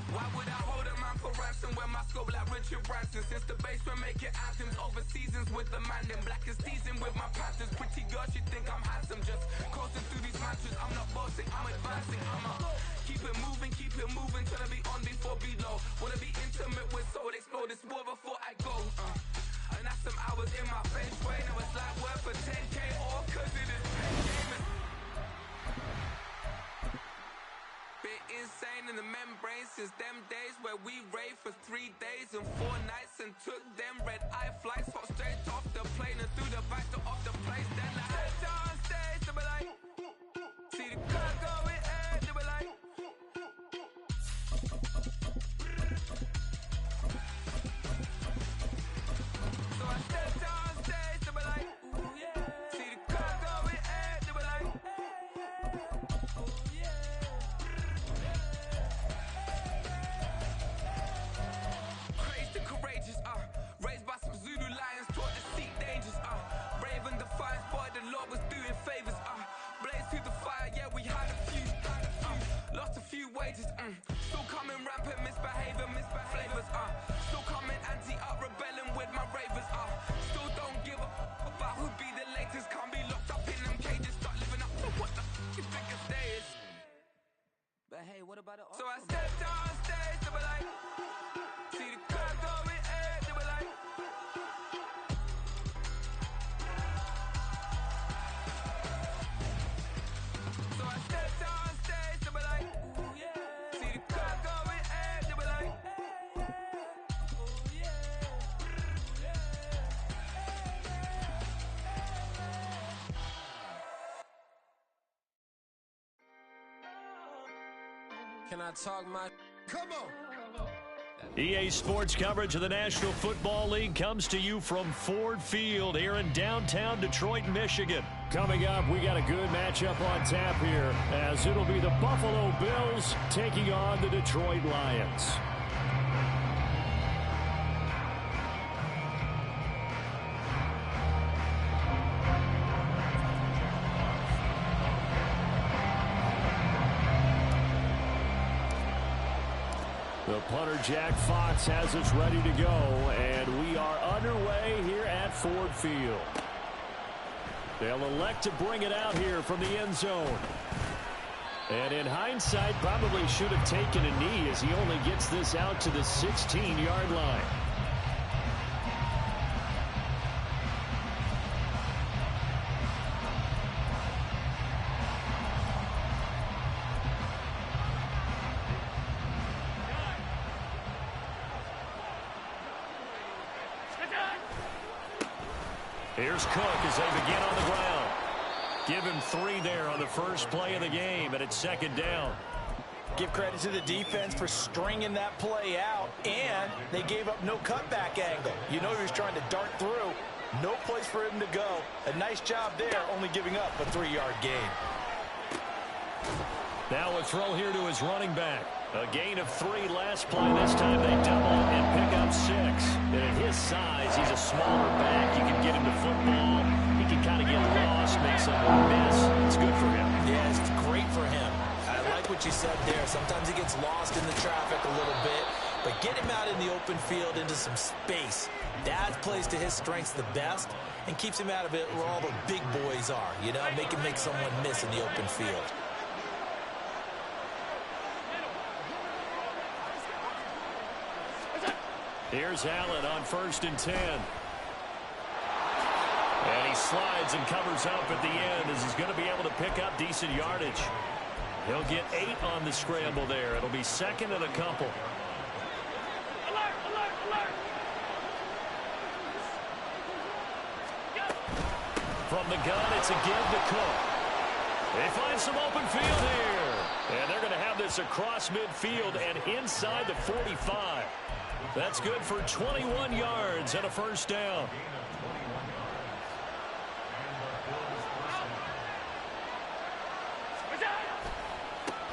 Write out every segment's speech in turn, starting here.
Why would I hold a man for ransom when my scope like Richard Branson? Since the basement making anthems over seasons with the man, then black is seasoned with my patterns. Pretty girl, she think I'm handsome, just coasting through these matches. I'm not bossing, I'm advancing, keep it moving, trying to be on before below. Wanna be intimate with soul, explode this war before I go. And that's some hours in my feng shui. Now it's like worth for 10K, all cause it is pen gaming. Bit insane in the membrane since them days where we raved for 3 days and 4 nights and took them red eye flights, hop straight off the plane and through the back door of the place. Then I stepped on stage, they were like, see the crowd going ahead, they were like, so I stepped on stage, they were like, ooh yeah, see the crowd going ahead, they were like, ooh yeah. Crazed and courageous, raised by some Zulu lions, taught to seek dangers, brave and defiant, boy, the Lord was doing favors, blaze through the fire, yeah, we had a few, lost a few wages, still coming rampant, misbehaving, flavors, still coming anti-up, rebelling with my ravers, still don't give a about who be the latest, can't be locked up in them cages, start living up to what the you think a day is. But hey, what about it? So I stepped on stage, they were like, see the crowd going ahead, they were like, so I stepped on stage, they were like, ooh yeah, see the crowd going ahead, they were like, ooh yeah, Can I talk my? Come on. EA Sports coverage of the National Football League comes to you from Ford Field here in downtown Detroit, Michigan. Coming up, we got a good matchup on tap here, as it'll be the Buffalo Bills taking on the Detroit Lions. The punter, Jack Fox, has us ready to go, and we are underway here at Ford Field. They'll elect to bring it out here from the end zone. And in hindsight, probably should have taken a knee as he only gets this out to the 16-yard line. Here's Cook as they begin on the ground. Give him 3 there on the first play of the game, and it's second down. Give credit to the defense for stringing that play out, and they gave up no cutback angle. You know he was trying to dart through. No place for him to go. A nice job there, only giving up a 3-yard gain. Now a throw here to his running back. A gain of 3 last play. This time they double and pick up 6. And at his size, he's a smaller back. You can get him to football. He can kind of get lost, make someone miss. It's good for him. Yeah, it's great for him. I like what you said there. Sometimes he gets lost in the traffic a little bit. But get him out in the open field into some space. That plays to his strengths the best and keeps him out of it where all the big boys are. You know, make him make someone miss in the open field. Here's Allen on 1st and 10. And he slides and covers up at the end as he's going to be able to pick up decent yardage. He'll get 8 on the scramble there. It'll be second and a couple. Alert, alert, alert. From the gun, it's a give to Cook. They find some open field here. And they're going to have this across midfield and inside the 45. That's good for 21 yards and a first down.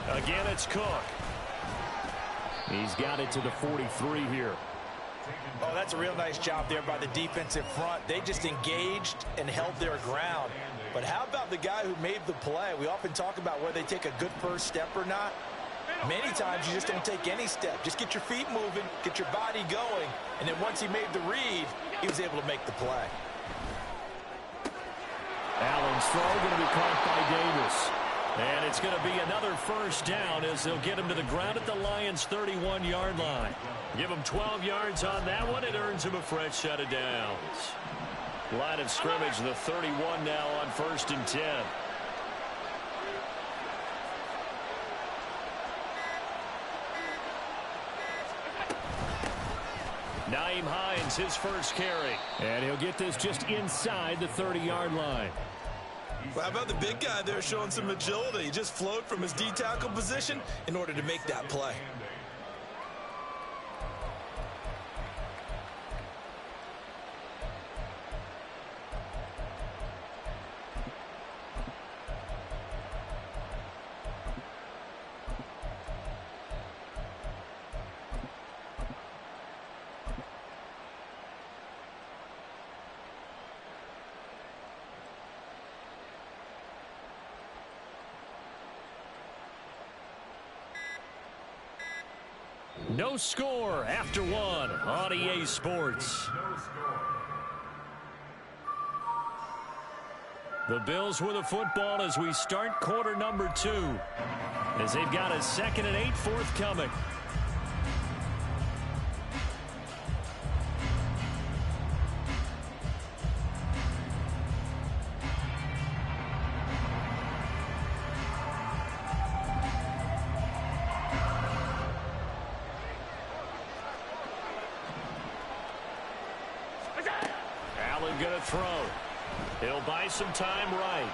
Again, it's Cook. He's got it to the 43 here. Oh, that's a real nice job there by the defensive front. They just engaged and held their ground. But how about the guy who made the play? We often talk about whether they take a good first step or not. Many times you just don't take any step. Just get your feet moving, get your body going, and then once he made the read, he was able to make the play. Allen's throw going to be caught by Davis. And it's going to be another first down as they'll get him to the ground at the Lions' 31-yard line. Give him 12 yards on that one. It earns him a fresh set of downs. Line of scrimmage, the 31 now on 1st and 10. Nyheim Hines, his first carry. And he'll get this just inside the 30-yard line. Well, how about the big guy there showing some agility? He just flowed from his D-tackle position in order to make that play. No score after one on EA Sports. The Bills with the football as we start quarter number 2. As they've got a 2nd and 8 forthcoming. Allen going to throw. He'll buy some time right.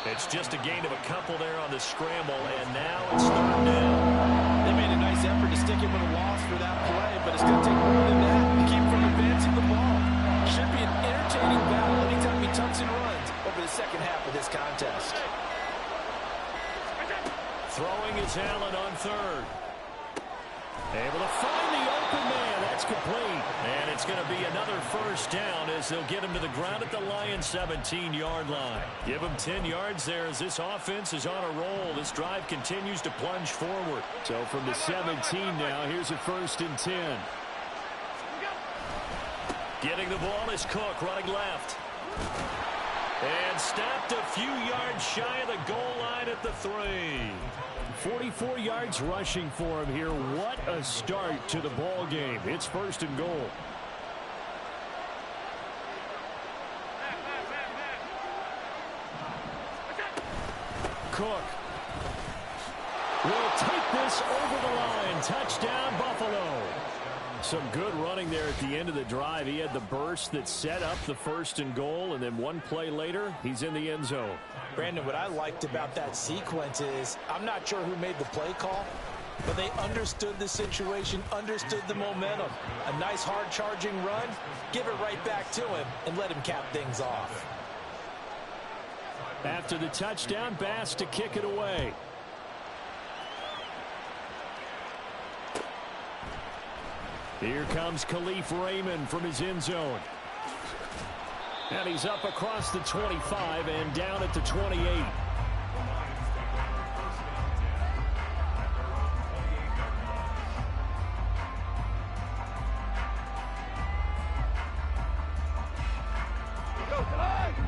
It's just a gain of a couple there on the scramble, and now it's 3rd down. They made a nice effort to stick him with a loss for that play, but it's going to take more than that to keep him from advancing the ball. Should be an entertaining battle anytime he tucks and runs over the second half of this contest. Throwing is Allen on 3rd. Able to find the open man. That's complete. And it's going to be another first down as they'll get him to the ground at the Lions' 17-yard line. Give him 10 yards there as this offense is on a roll. This drive continues to plunge forward. So from the 17 now, here's a 1st and 10. Getting the ball is Cook running left. And stopped a few yards shy of the goal line at the 3. 44 yards rushing for him here. What a start to the ball game. It's 1st and goal. Cook will take this over the line. Touchdown, Buffalo. Some good running there at the end of the drive. He had the burst that set up the 1st and goal, and then one play later, he's in the end zone. Brandon, what I liked about that sequence is I'm not sure who made the play call, but they understood the situation, understood the momentum. A nice hard-charging run, give it right back to him, and let him cap things off. After the touchdown, Bass to kick it away. Here comes Khalif Raymond from his end zone. And he's up across the 25 and down at the 28.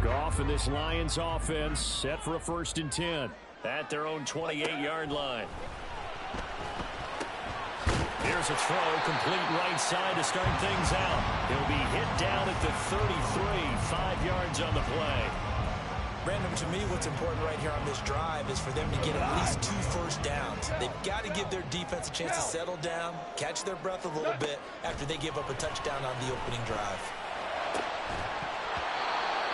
Goff and this Lions offense set for a 1st and 10 at their own 28-yard line. Here's a throw, complete right side to start things out. He'll be hit down at the 33, 5 yards on the play. Brandon, to me, what's important right here on this drive is for them to get at least 2 first downs. They've got to give their defense a chance to settle down, catch their breath a little bit after they give up a touchdown on the opening drive.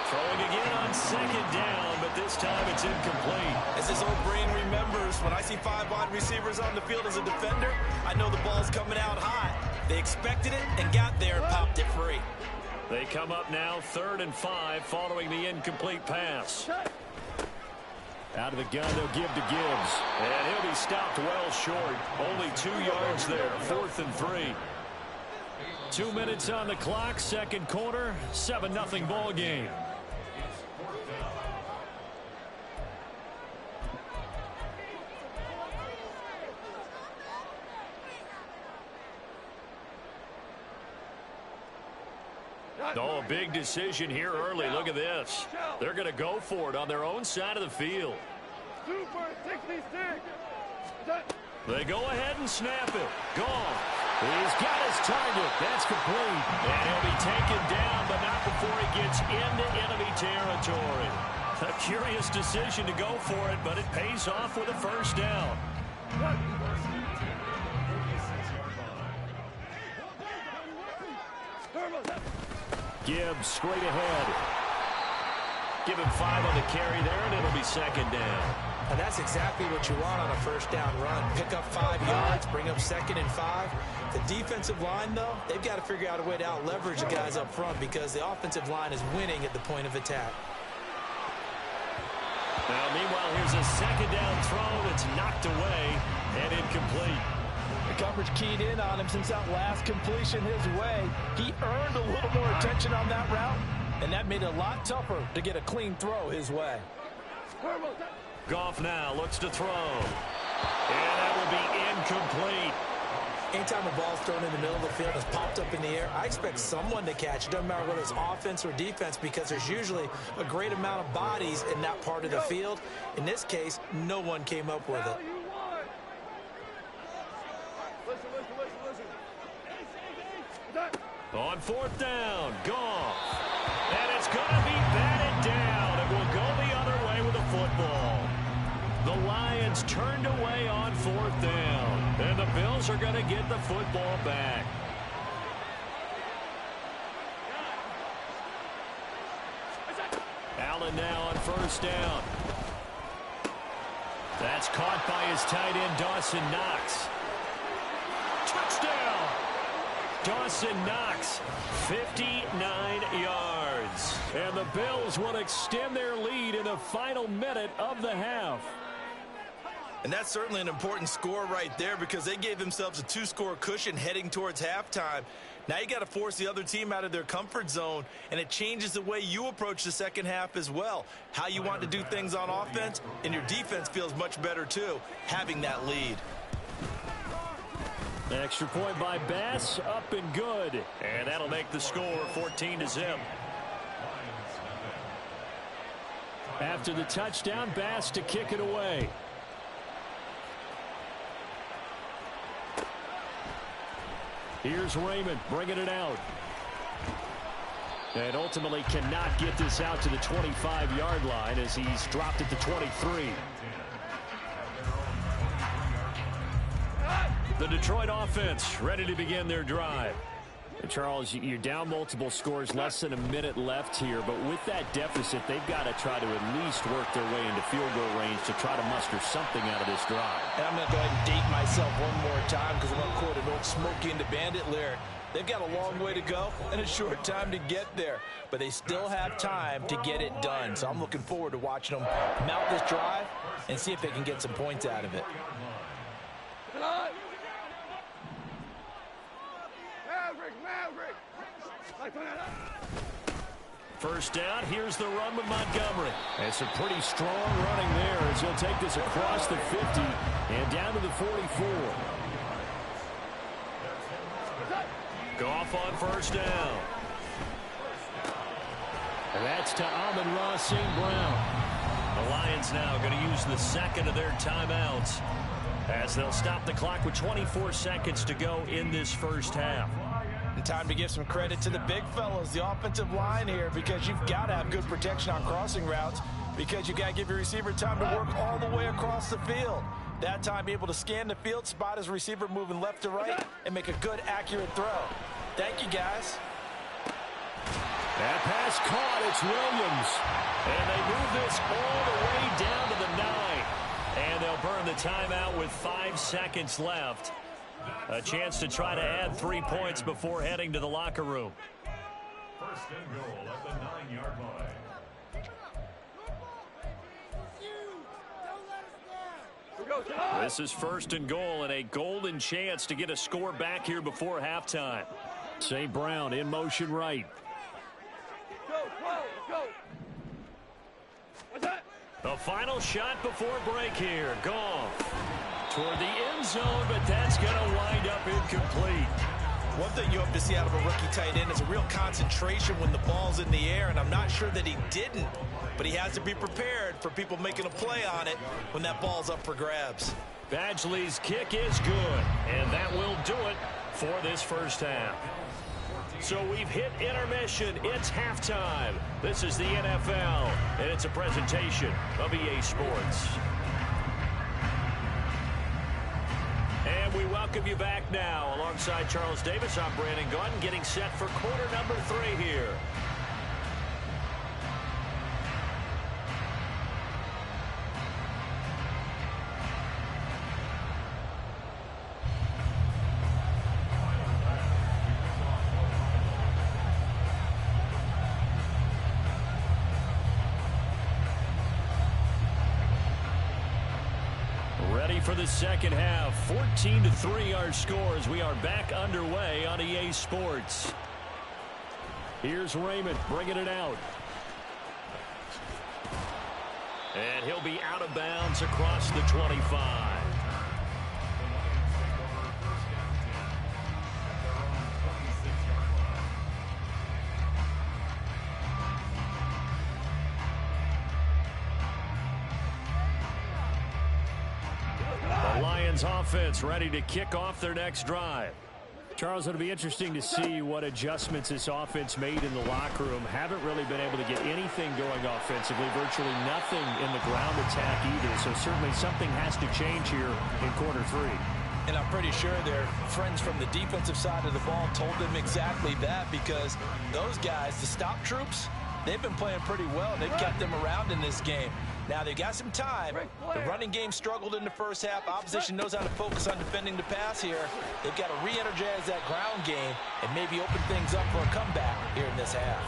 Throwing again on 2nd down, but this time it's incomplete. As his old brain remembers, when I see 5 wide receivers on the field as a defender, I know the ball's coming out high. They expected it and got there and popped it free. They come up now 3rd and 5 following the incomplete pass. Out of the gun, they'll give to Gibbs. And he'll be stopped well short. Only 2 yards there, 4th and 3. 2 minutes on the clock, 2nd quarter, 7-0 ball game. Oh, a big decision here early. Look at this. They're going to go for it on their own side of the field. Super 66. They go ahead and snap it. Gone. He's got his target. That's complete. And he'll be taken down, but not before he gets into enemy territory. A curious decision to go for it, but it pays off with a first down. Gibbs straight ahead. Give him 5 on the carry there, and it'll be second down. And that's exactly what you want on a first down run. Pick up 5 yards, bring up 2nd and 5. The defensive line, though, they've got to figure out a way to out-leverage the guys up front because the offensive line is winning at the point of attack. Now, meanwhile, here's a second down throw that's knocked away and incomplete. The coverage keyed in on him since that last completion his way. He earned a little more attention on that route, and that made it a lot tougher to get a clean throw his way. Goff now looks to throw. And that will be incomplete. Anytime a ball's thrown in the middle of the field and is popped up in the air, I expect someone to catch. It doesn't matter whether it's offense or defense because there's usually a great amount of bodies in that part of the field. In this case, no one came up with it. On 4th down, Goff. And it's going to be batted down. It will go the other way with the football. The Lions turned away on 4th down. And the Bills are going to get the football back. Allen now on 1st down. That's caught by his tight end, Dawson Knox. Touchdown! Dawson Knox, 59 yards. And the Bills will extend their lead in the final minute of the half. And that's certainly an important score right there because they gave themselves a 2-score cushion heading towards halftime. Now you got to force the other team out of their comfort zone, and it changes the way you approach the second half as well. How you want to do things on offense, and your defense feels much better too, having that lead. Extra point by Bass, up and good. And that'll make the score 14-0. After the touchdown, Bass to kick it away. Here's Raymond bringing it out. And ultimately cannot get this out to the 25-yard line as he's dropped at the 23. The Detroit offense ready to begin their drive. And Charles, you're down multiple scores, less than a minute left here. But with that deficit, they've got to try to at least work their way into field goal range to try to muster something out of this drive. And I'm going to go ahead and date myself one more time because I'm going to quote an old Smokey and the Bandit lyric. They've got a long way to go and a short time to get there. But they still have time to get it done. So I'm looking forward to watching them mount this drive and see if they can get some points out of it. First down, here's the run with Montgomery. And some pretty strong running there as he'll take this across the 50 and down to the 44. Goff on first down. And that's to Amon-Ra St. Brown. The Lions now going to use the second of their timeouts as they'll stop the clock with 24 seconds to go in this first half. And time to give some credit to the big fellas, the offensive line here, because you've got to have good protection on crossing routes because you've got to give your receiver time to work all the way across the field. That time, be able to scan the field, spot his receiver moving left to right, and make a good, accurate throw. Thank you, guys. That pass caught. It's Williams. And they move this all the way down to the 9. And they'll burn the timeout with 5 seconds left. A chance to try to add 3 points before heading to the locker room. First and goal at the 9-yard line. This is first and goal and a golden chance to get a score back here before halftime. St. Brown in motion right. The final shot before break here. Goff toward the end zone, but that's going to wind up incomplete. One thing you hope to see out of a rookie tight end is a real concentration when the ball's in the air, and I'm not sure that he didn't, but he has to be prepared for people making a play on it when that ball's up for grabs. Badgley's kick is good, and that will do it for this first half. So we've hit intermission. It's halftime. This is the NFL, and it's a presentation of EA Sports. And we welcome you back now. Alongside Charles Davis, I'm Brandon Gaudin, getting set for quarter number 3 here. Ready for the second half. 14-3 our scores. We are back underway on EA Sports. Here's Raymond bringing it out. And he'll be out of bounds across the 25. Offense ready to kick off their next drive. Charles, it'll be interesting to see what adjustments this offense made in the locker room. Haven't really been able to get anything going offensively, virtually nothing in the ground attack either. So certainly something has to change here in quarter 3. And I'm pretty sure their friends from the defensive side of the ball told them exactly that, because those guys, the stop troops, they've been playing pretty well. They've kept them around in this game. Now, they've got some time. The running game struggled in the first half. Opposition knows how to focus on defending the pass here. They've got to re-energize that ground game and maybe open things up for a comeback here in this half.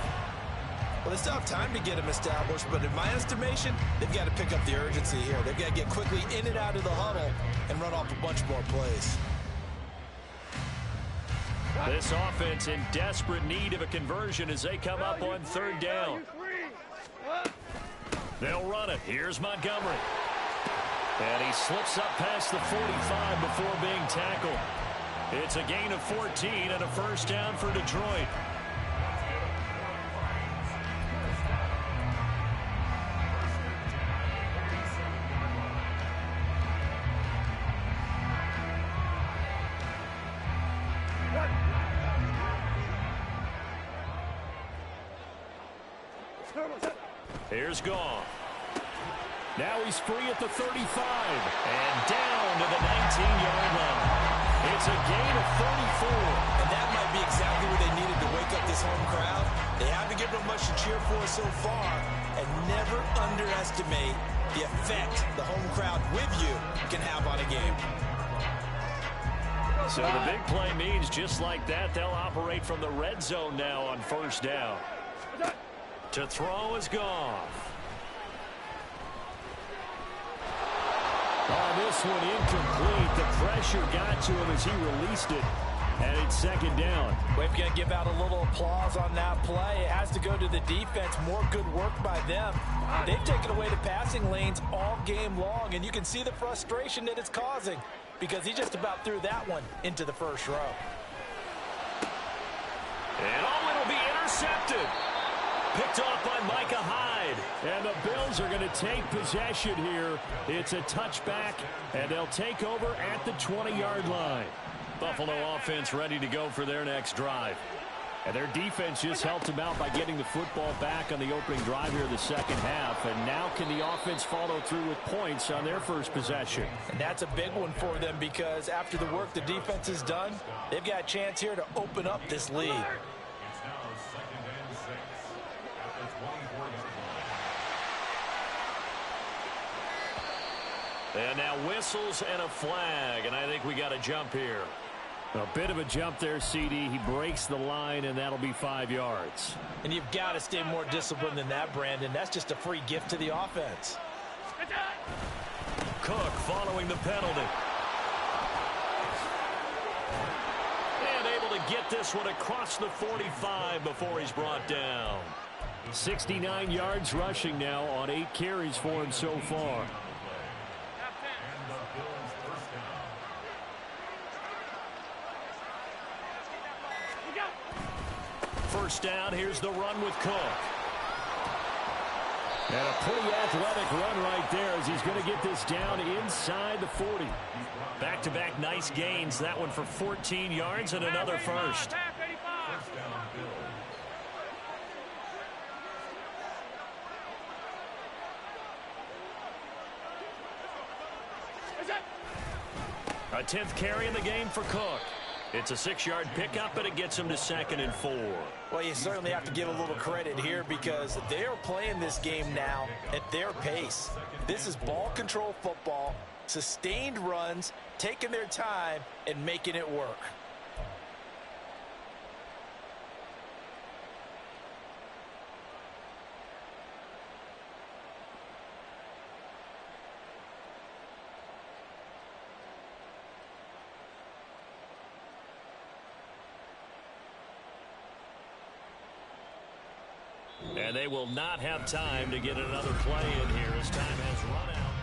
Well, they still have time to get them established, but in my estimation, they've got to pick up the urgency here. They've got to get quickly in and out of the huddle and run off a bunch more plays. This offense in desperate need of a conversion as they come up on third down. They'll run it. Here's Montgomery. And he slips up past the 45 before being tackled. It's a gain of 14 and a first down for Detroit. Here's Goff. Now he's free at the 35 and down to the 19-yard line. It's a gain of 34. And that might be exactly what they needed to wake up this home crowd. They haven't given them much to cheer for so far, and never underestimate the effect the home crowd with you can have on a game. So the big play means just like that, they'll operate from the red zone now on first down. To throw is Goff. Oh, this one incomplete. The pressure got to him as he released it. And it's second down. We've got to give out a little applause on that play. It has to go to the defense. More good work by them. They've taken away the passing lanes all game long, and you can see the frustration that it's causing because he just about threw that one into the first row. And it'll be intercepted. Picked off by Micah Hyde. And the Bills are going to take possession here. It's a touchback, and they'll take over at the 20-yard line. Buffalo offense ready to go for their next drive. And their defense just helped them out by getting the football back on the opening drive here in the second half. And now can the offense follow through with points on their first possession? And that's a big one for them because after the work the defense has done, they've got a chance here to open up this lead. And now whistles and a flag, and I think we got a jump here. A bit of a jump there, CD. He breaks the line, and that'll be 5 yards. And you've got to stay more disciplined than that, Brandon. That's just a free gift to the offense. Cook following the penalty. And able to get this one across the 45 before he's brought down. 69 yards rushing now on 8 carries for him so far. first down. Here's the run with Cook. And a pretty athletic run right there as he's going to get this down inside the 40. Back-to-back nice gains. That one for 14 yards and another first. A 10th carry in the game for Cook. It's a 6-yard pickup, and it gets him to 2nd and 4. Well, you certainly have to give a little credit here because they're playing this game now at their pace. This is ball control football, sustained runs, taking their time, and making it work. And they will not have time to get another play in here as time has run out.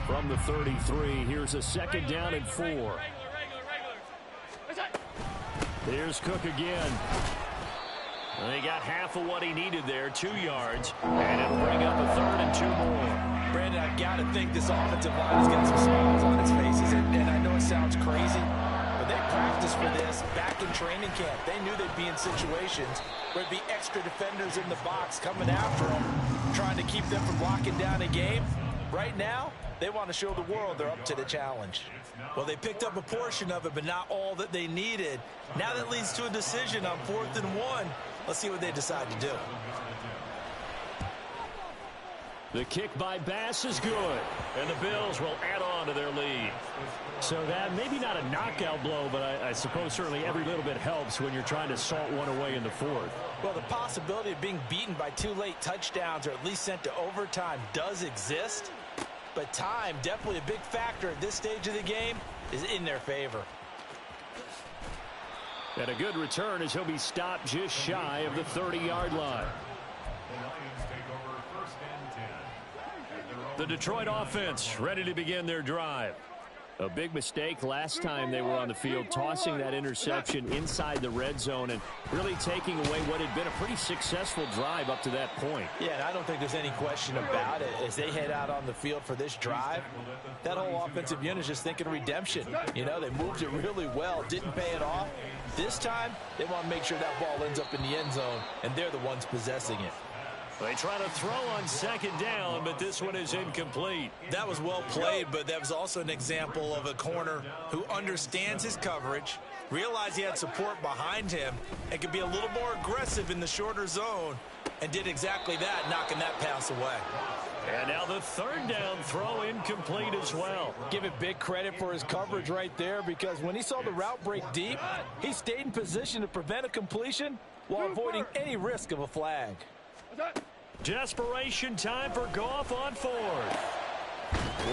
From the 33, here's a 2nd down and 4. Here's Cook again. And he got half of what he needed there, 2 yards. And it'll bring up a 3rd and 2 more. Brandon, I've got to think this offensive line is getting some smiles on its faces. And I know it sounds crazy, but they practiced for this back in training camp. They knew they'd be in situations where there'd be extra defenders in the box coming after them, trying to keep them from locking down a game. Right now, they want to show the world they're up to the challenge. Well, they picked up a portion of it, but not all that they needed. Now that leads to a decision on 4th and 1. Let's see what they decide to do. The kick by Bass is good, and the Bills will add on to their lead. So that maybe not a knockout blow, but I suppose certainly every little bit helps when you're trying to salt one away in the 4th. Well, the possibility of being beaten by 2 late touchdowns or at least sent to overtime does exist, but time, definitely a big factor at this stage of the game, is in their favor. And a good return as he'll be stopped just shy of the 30-yard line. The Detroit offense ready to begin their drive. A big mistake last time they were on the field, tossing that interception inside the red zone and really taking away what had been a pretty successful drive up to that point. Yeah, and I don't think there's any question about it. As they head out on the field for this drive, that whole offensive unit is just thinking redemption. You know, they moved it really well, didn't pay it off. This time, they want to make sure that ball ends up in the end zone, and they're the ones possessing it. They try to throw on 2nd down, but this one is incomplete. That was well played, but that was also an example of a corner who understands his coverage, realized he had support behind him, and could be a little more aggressive in the shorter zone, and did exactly that, knocking that pass away. And now the 3rd down throw incomplete as well. Give it big credit for his coverage right there, because when he saw the route break deep, he stayed in position to prevent a completion while avoiding any risk of a flag. Desperation time for Goff on 4th.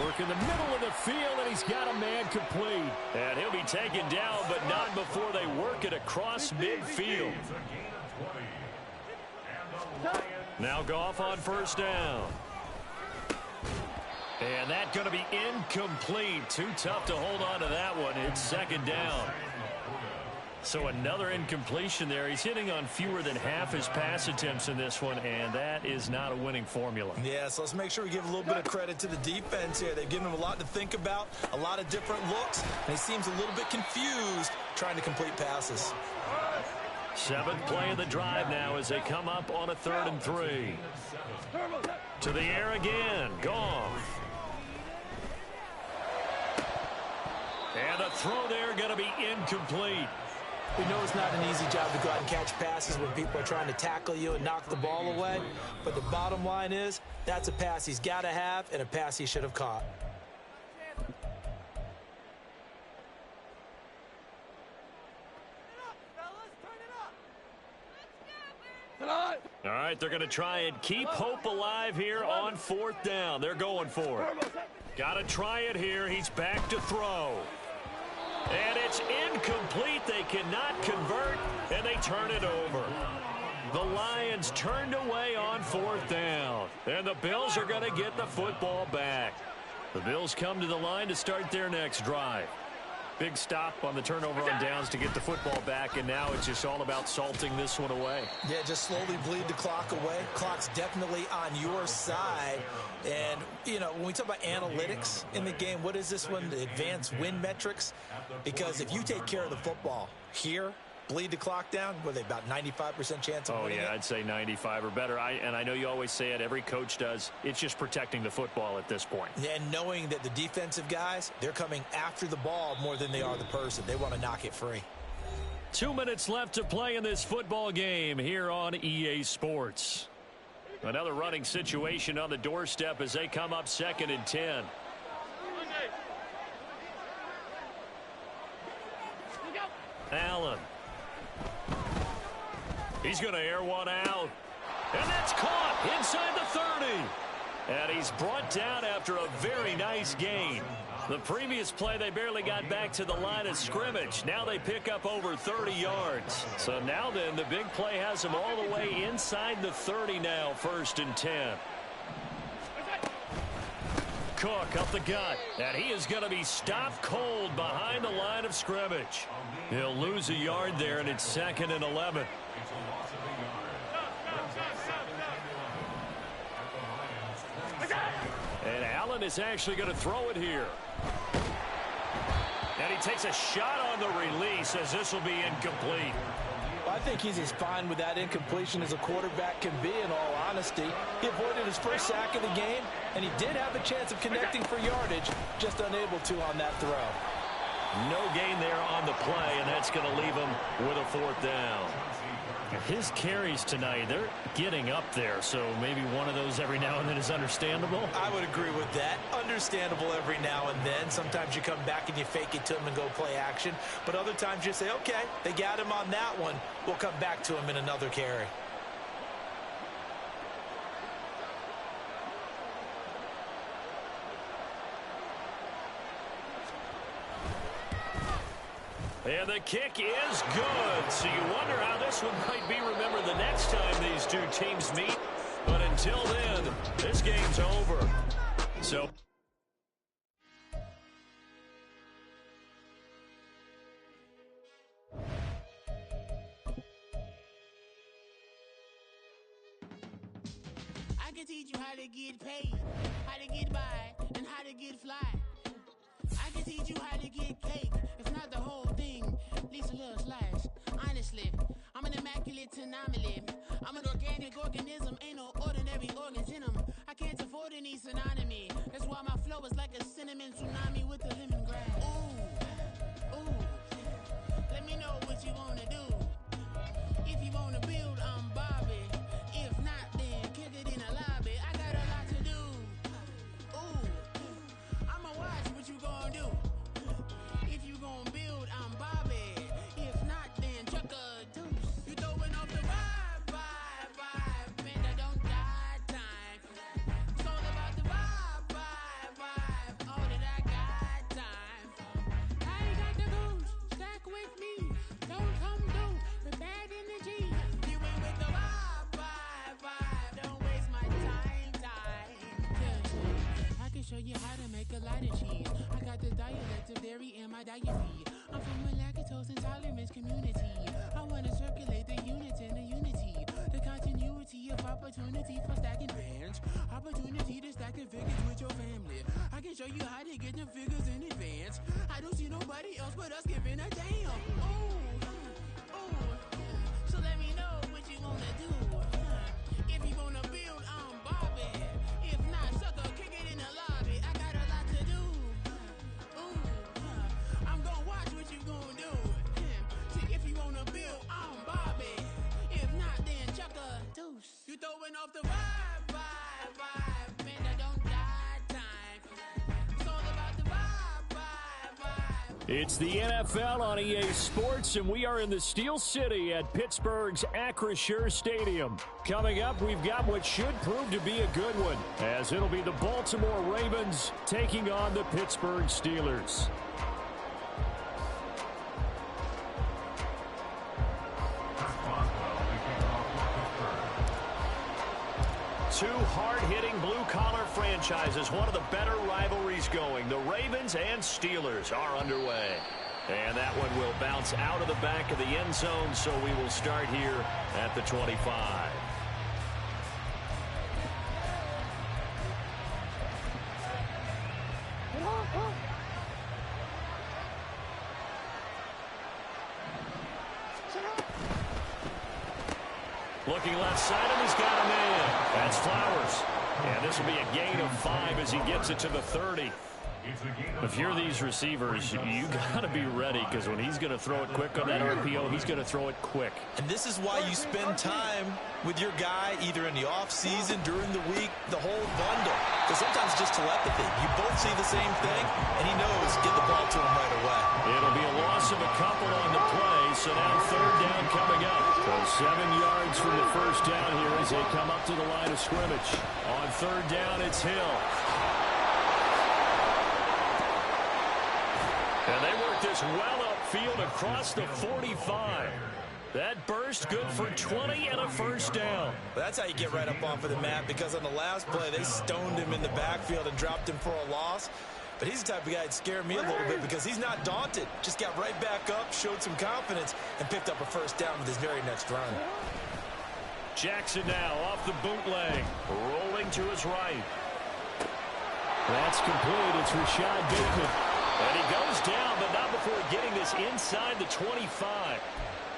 Work in the middle of the field, and he's got a man complete. And he'll be taken down, but not before they work it across midfield. Now Goff on 1st down. And that's going to be incomplete. Too tough to hold on to that one. It's 2nd down. So another incompletion there. He's hitting on fewer than half his pass attempts in this one, and that is not a winning formula. Yeah, so let's make sure we give a little bit of credit to the defense here. They've given him a lot to think about, a lot of different looks, and he seems a little bit confused trying to complete passes. 7th play of the drive now as they come up on a 3rd and 3. To the air again. Goff. And a throw there going to be incomplete. We know it's not an easy job to go out and catch passes when people are trying to tackle you and knock the ball away. But the bottom line is, that's a pass he's got to have and a pass he should have caught. All right, they're going to try and keep hope alive here on 4th down. They're going for it. Got to try it here. He's back to throw. And it's incomplete. They cannot convert, and they turn it over. The Lions turned away on 4th down. And the Bills are going to get the football back. The Bills come to the line to start their next drive. Big stop on the turnover on downs to get the football back, and now it's just all about salting this one away. Yeah, just slowly bleed the clock away. Clock's definitely on your side. And, you know, when we talk about analytics in the game, what is this one? The advanced win metrics? Because if you take care of the football here, bleed the clock down, were they about 95% chance of winning it? I'd say 95 or better. And I know you always say it, every coach does. It's just protecting the football at this point. And knowing that the defensive guys, they're coming after the ball more than they are the person. They want to knock it free. 2 minutes left to play in this football game here on EA Sports. Another running situation on the doorstep as they come up 2nd and 10. Allen. He's going to air one out. And that's caught inside the 30. And he's brought down after a very nice gain. The previous play, they barely got back to the line of scrimmage. Now they pick up over 30 yards. So now then, the big play has them all the way inside the 30 now, 1st and 10. Cook up the gut. And he is going to be stopped cold behind the line of scrimmage. He'll lose a yard there, and it's 2nd and 11. And Allen is actually going to throw it here. And he takes a shot on the release as this will be incomplete. Well, I think he's as fine with that incompletion as a quarterback can be, in all honesty. He avoided his first sack of the game, and he did have a chance of connecting for yardage, just unable to on that throw. No gain there on the play, and that's going to leave him with a 4th down. His carries tonight, they're getting up there, so maybe one of those every now and then is understandable. I would agree with that. Understandable every now and then. Sometimes you come back and you fake it to him and go play action. But other times you say, okay, they got him on that one. We'll come back to him in another carry. And the kick is good. So you wonder how this one might be remembered the next time these two teams meet. But until then, this game's over. So I can teach you how to get paid, how to get by, and how to get fly. I can teach you how to get cake, if not the whole thing, at least a little slice. Honestly, I'm an immaculate anomaly. I'm an organic organism, ain't no ordinary organs in them. I can't afford any synonymy. That's why my flow is like a cinnamon tsunami with a lemongrass. Ooh, ooh, let me know what you wanna do. If you wanna build, I'm Bobby. If not, then kick it in the lobby. I got a lot to do. Ooh, I'ma watch what you gonna do. If you gonna build, I'm Bobby. If not, then chuck a deuce. You throwing off the vibe, man, I don't die time. It's all about the vibe, all that I got time. I ain't got the goose, stack with me. Don't come through with bad energy. You ain't with the vibe, don't waste my time. Yeah, I can show you how to make a lot of cheese. I got the dialect of dairy in my diary. I'm from a lactose intolerance community. I wanna circulate the units and the unity. The continuity of opportunity for stacking bands. Opportunity to stack the figures with your family. I can show you how to get the figures in advance. I don't see nobody else but us giving a damn. Ooh, so let me know what you wanna do. If you wanna build, I'm Bobby. If not, sucker, kick it in the lobby. I got a lot to do. Ooh, I'm gonna watch what you gonna do. See, if you wanna build, I'm Bobby. If not, then chuck a deuce. You throwing off the vibe, man, I don't die time. It's all about the vibe. it's the NFL on EA Sports, and we are in the Steel City at Pittsburgh's Acrisure Stadium. Coming up, we've got what should prove to be a good one, as it'll be the Baltimore Ravens taking on the Pittsburgh Steelers. two hard-hitting blue-collar franchises, one of the better rivalries going. The Ravens and Steelers are underway. And that one will bounce out of the back of the end zone, so we will start here at the 25. Looking left side, and he's got a man. That's Flowers. And this will be a gain of 5 as he gets it to the 30. If you're these receivers, you got to be ready, because when he's going to throw it quick on that RPO, he's going to throw it quick. And this is why you spend time with your guy either in the offseason, during the week, the whole bundle. Because sometimes it's just telepathy. You both see the same thing, and he knows get the ball to him right away. It'll be a loss of a couple on the play, so now third down coming up. So 7 yards from the first down here as they come up to the line of scrimmage. On third down, it's Hill. And they work this well upfield across the 45. That burst good for 20 and a first down. That's how you get right up off of the mat, because on the last play, they stoned him in the backfield and dropped him for a loss. But he's the type of guy that scared me a little bit, because he's not daunted. Just got right back up, showed some confidence, and picked up a first down with his very next run. Jackson now off the bootleg, rolling to his right. That's complete. It's Rashad Bateman. And he goes down, but not before getting this inside the 25.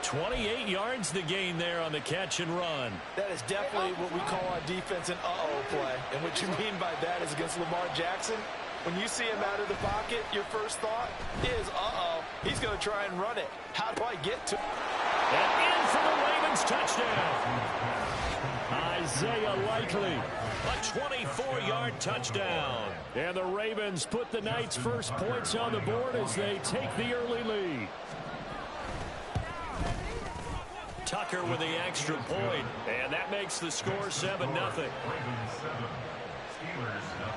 28 yards the gain there on the catch and run. That is definitely what we call on defense an uh-oh play. And what you mean by that is against Lamar Jackson, when you see him out of the pocket, your first thought is, uh-oh, he's going to try and run it. How do I get to? And in for the Ravens touchdown. Isaiah Likely, a 24-yard touchdown. And the Ravens put the Knights' first points on the board as they take the early lead. Tucker with the extra point, and that makes the score 7-0. Ravens 7, Steelers 0.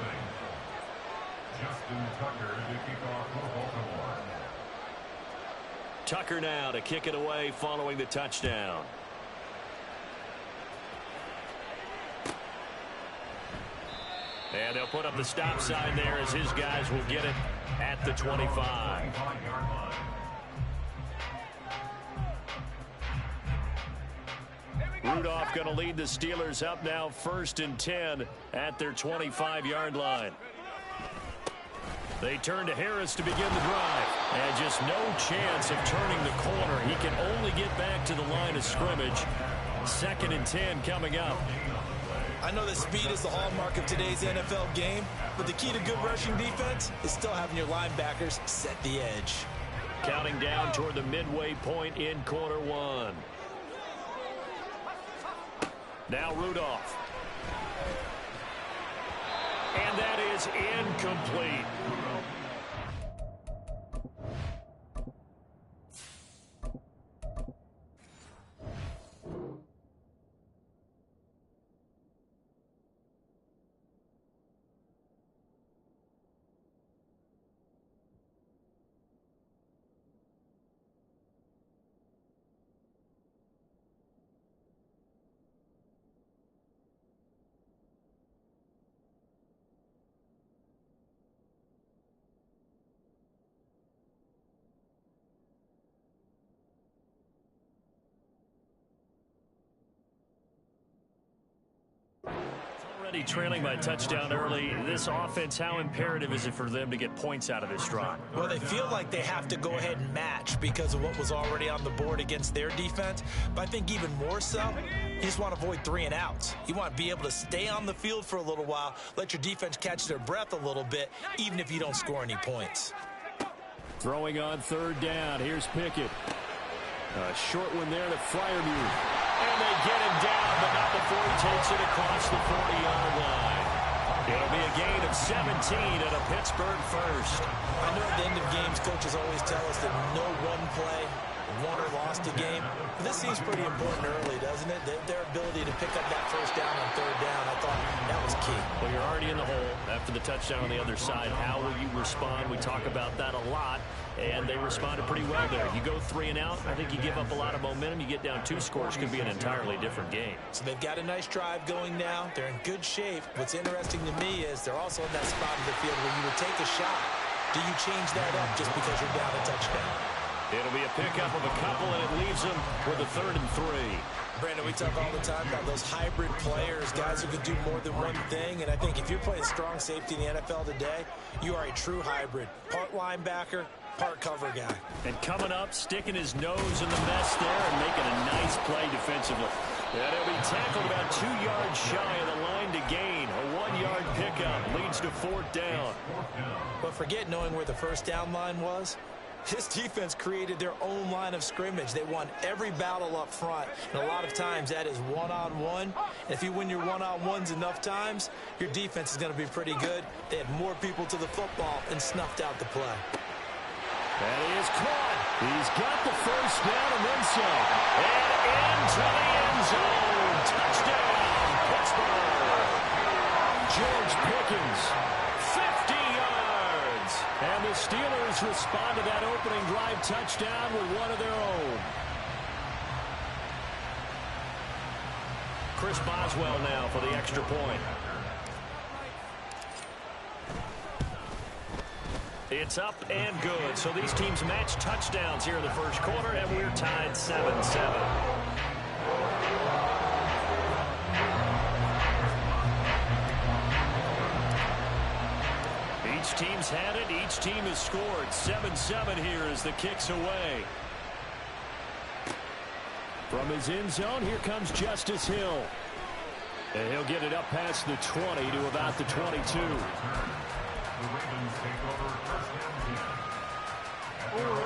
Justin Tucker to kick off for Baltimore. Tucker now to kick it away following the touchdown. And they'll put up the stop sign there as his guys will get it at the 25. Rudolph going to lead the Steelers up now 1st and 10 at their 25-yard line. They turn to Harris to begin the drive. And just no chance of turning the corner. He can only get back to the line of scrimmage. 2nd and 10 coming up. I know that speed is the hallmark of today's NFL game, but the key to good rushing defense is still having your linebackers set the edge. Counting down toward the midway point in quarter one. Now Rudolph. And that is incomplete. Trailing by touchdown early. This offense, how imperative is it for them to get points out of this drive? Well, they feel like they have to go ahead and match because of what was already on the board against their defense. But I think even more so, you just want to avoid 3 and outs. You want to be able to stay on the field for a little while, let your defense catch their breath a little bit, even if you don't score any points. Throwing on 3rd down. Here's Pickett. A short one there to Freiermuth. And they get him down, but not before he takes it across the 40-yard line. It'll be a gain of 17 and a Pittsburgh first. I know at the end of games, coaches always tell us that no one play won or lost a game. But this seems pretty important early, doesn't it? Their ability to pick up that first down on third down, I thought that was key. Well, you're already in the hole after the touchdown on the other side. How will you respond? We talk about that a lot, and they responded pretty well there. You go 3 and out, I think you give up a lot of momentum. You get down 2 scores, could be an entirely different game. So they've got a nice drive going now. They're in good shape. What's interesting to me is they're also in that spot of the field where you would take a shot. Do you change that up just because you're down a touchdown? It'll be a pickup of a couple, and it leaves them with a 3rd and 3. Brandon, we talk all the time about those hybrid players, guys who can do more than one thing. And I think if you're playing strong safety in the NFL today, you are a true hybrid. Part linebacker, part cover guy. And coming up, sticking his nose in the mess there and making a nice play defensively. And he'll be tackled about 2 yards shy of the line to gain. A 1-yard pickup leads to 4th down. But forget knowing where the first down line was. This defense created their own line of scrimmage. They won every battle up front. And a lot of times that is one-on-one. And if you win your one-on-ones enough times, your defense is going to be pretty good. They had more people to the football and snuffed out the play. And he is caught. He's got the first down and then some. And into the end zone. Touchdown, Pittsburgh. George Pickens, 50 yards. And the Steelers respond to that opening drive touchdown with one of their own. Chris Boswell now for the extra point. It's up and good. So these teams match touchdowns here in the first quarter, and we're tied 7-7. Each team's had it. Each team has scored. 7-7 here as the kick's away. From his end zone, here comes Justice Hill. And he'll get it up past the 20 to about the 22.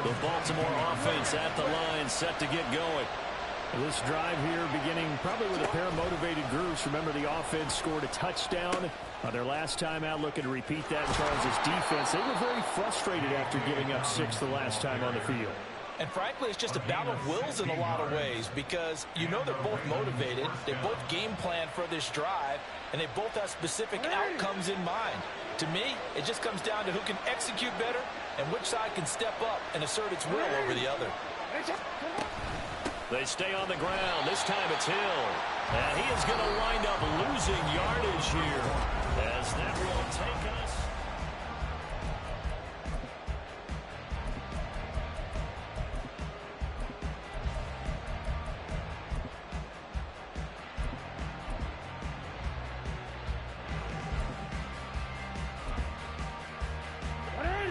The Baltimore offense at the line, set to get going. This drive here beginning probably with a pair of motivated groups. Remember, the offense scored a touchdown on their last time out, looking to repeat that in Charles' defense. They were very frustrated after giving up 6 the last time on the field. And frankly, it's just a battle of wills in a lot of ways because you know they're both motivated, they both game plan for this drive, and they both have specific outcomes in mind. To me, it just comes down to who can execute better and which side can step up and assert its will over the other. They stay on the ground. This time it's Hill. And he is going to wind up losing yardage here as that will take us.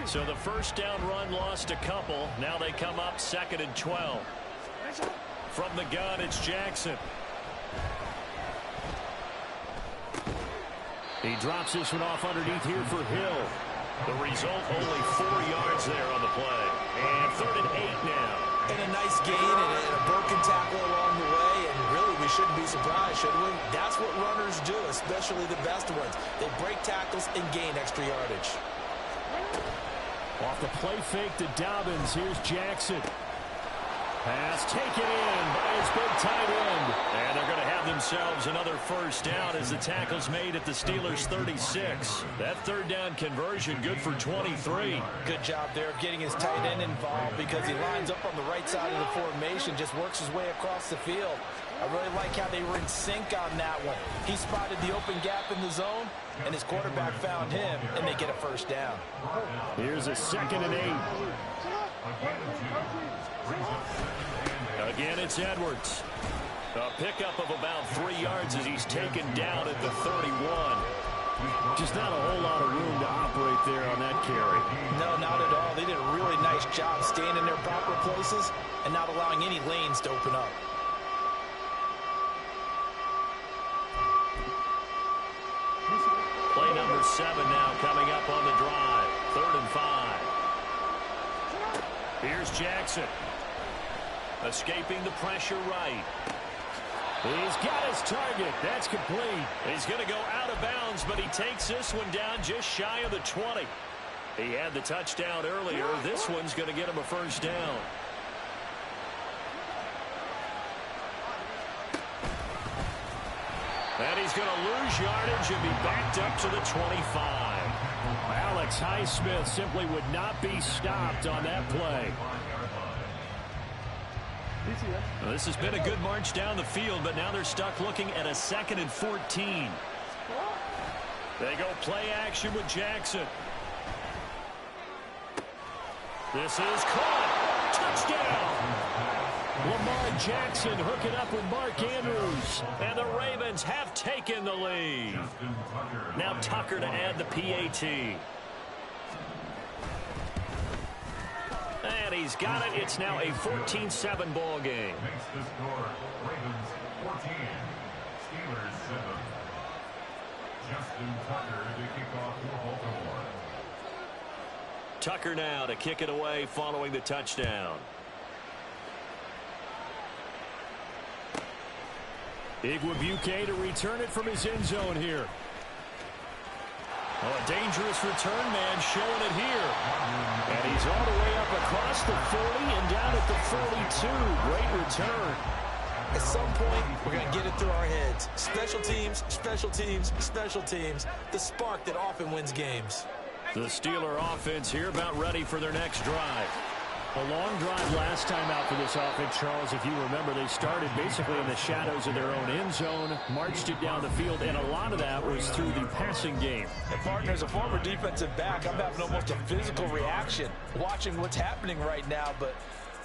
So the first down run lost a couple. Now they come up 2nd and 12. From the gun, it's Jackson. He drops this one off underneath here for Hill. The result, only 4 yards there on the play. And 3rd and 8 now. And a nice gain and a broken tackle along the way. And really, we shouldn't be surprised, should we? That's what runners do, especially the best ones. They break tackles and gain extra yardage. Off the play fake to Dobbins. Here's Jackson. Pass taken in by his big tight end. And they're going to have themselves another first down as the tackle's made at the Steelers' 36. That 3rd down conversion good for 23. Good job there of getting his tight end involved because he lines up on the right side of the formation, just works his way across the field. I really like how they were in sync on that one. He spotted the open gap in the zone, and his quarterback found him, and they get a first down. Here's a 2nd and 8. Again, it's Edwards. A pickup of about 3 yards as he's taken down at the 31. Just not a whole lot of room to operate there on that carry. No, not at all. They did a really nice job staying in their proper places and not allowing any lanes to open up. Play number 7 now coming up on the drive. 3rd and 5. Here's Jackson. Escaping the pressure right. He's got his target. That's complete. He's going to go out of bounds, but he takes this one down just shy of the 20. He had the touchdown earlier. This one's going to get him a first down. And he's going to lose yardage and be backed up to the 25. Alex Highsmith simply would not be stopped on that play. Well, this has been a good march down the field, but now they're stuck looking at a 2nd and 14. They go play action with Jackson. This is caught. Touchdown. Lamar Jackson hooking up with Mark Andrews. And the Ravens have taken the lead. Now Tucker to add the PAT. And he's got it. It's now a 14-7 ball game. Makes the score Ravens 14, Steelers 7. Justin Tucker to kick off for Baltimore. Tucker now to kick it away following the touchdown. Igwebuike to return it from his end zone here. Oh, a dangerous return man showing it here. And he's all the way up across the 40 and down at the 42. Great return. At some point, we're going to get it through our heads. Special teams, special teams, special teams. The spark that often wins games. The Steeler offense here about ready for their next drive. A long drive last time out for this offense, Charles. If you remember, they started basically in the shadows of their own end zone, marched it down the field, and a lot of that was through the passing game. And partner, as a former defensive back, I'm having almost a physical reaction watching what's happening right now. But